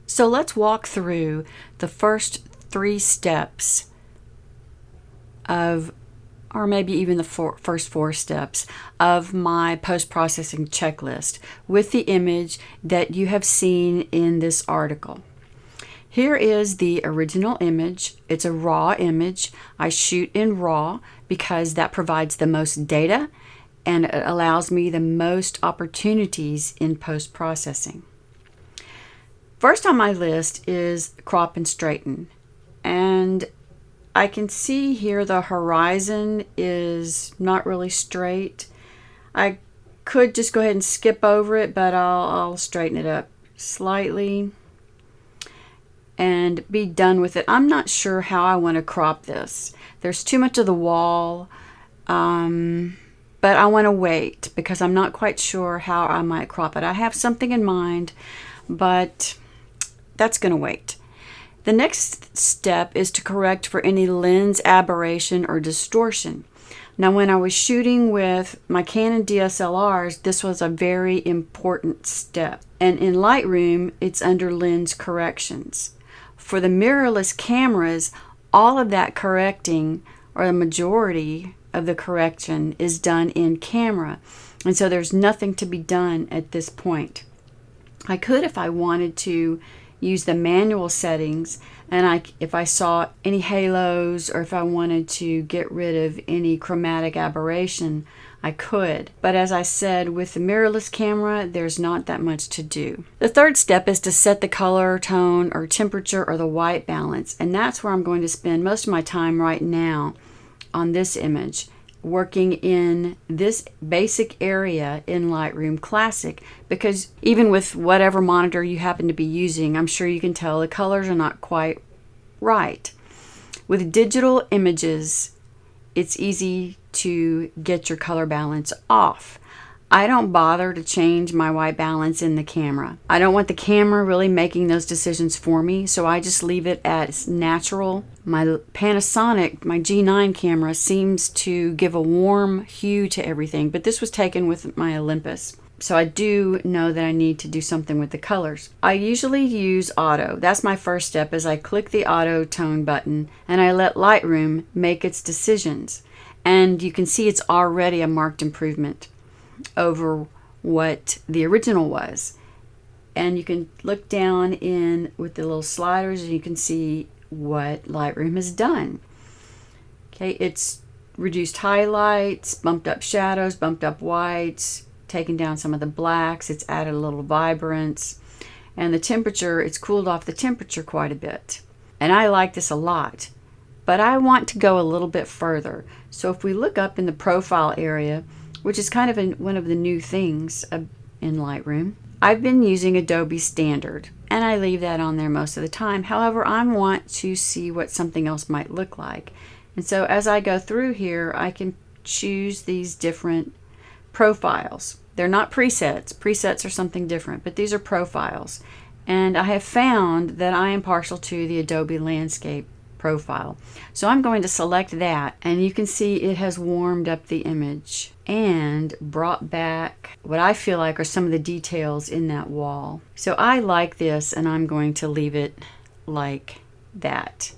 So let's walk through the first 3 steps of, or maybe even the first 4 steps of my post-processing checklist with the image that you have seen in this article. Here is the original image. It's a raw image. I shoot in RAW because that provides the most data and it allows me the most opportunities in post-processing. First on my list is crop and straighten. And I can see here the horizon is not really straight. I could just go ahead and skip over it, but I'll straighten it up slightly and be done with it. I'm not sure how I want to crop this. There's too much of the wall, but I want to wait because I'm not quite sure how I might crop it. I have something in mind, but that's going to wait. The next step is to correct for any lens aberration or distortion. Now, when I was shooting with my Canon DSLRs, this was a very important step. And in Lightroom, it's under lens corrections. For the mirrorless cameras, all of that correcting, or the majority of the correction, is done in camera. And so there's nothing to be done at this point. I could, if I wanted to, use the manual settings, and if I saw any halos or if I wanted to get rid of any chromatic aberration, I could. But as I said, with the mirrorless camera, there's not that much to do. The third step is to set the color, tone, or temperature, or the white balance, and that's where I'm going to spend most of my time right now on this image, working in this basic area in Lightroom Classic, because even with whatever monitor you happen to be using, I'm sure you can tell the colors are not quite right. With digital images, it's easy to get your color balance off. I don't bother to change my white balance in the camera. I don't want the camera really making those decisions for me, so I just leave it as natural. My Panasonic, my G9 camera, seems to give a warm hue to everything, but this was taken with my Olympus. So I do know that I need to do something with the colors. I usually use auto. That's my first step, is I click the auto tone button and I let Lightroom make its decisions. And you can see it's already a marked improvement over what the original was. And you can look down in with the little sliders and you can see what Lightroom has done. Okay, it's reduced highlights, bumped up shadows, bumped up whites, taken down some of the blacks, it's added a little vibrance, and the temperature, it's cooled off the temperature quite a bit. And I like this a lot, but I want to go a little bit further. So if we look up in the profile area, which is kind of one of the new things in Lightroom, I've been using Adobe Standard, and I leave that on there most of the time. However, I want to see what something else might look like. And so as I go through here, I can choose these different profiles. They're not presets. Presets are something different, but these are profiles. And I have found that I am partial to the Adobe Landscape profile. So I'm going to select that, and you can see it has warmed up the image and brought back what I feel like are some of the details in that wall. So I like this, and I'm going to leave it like that.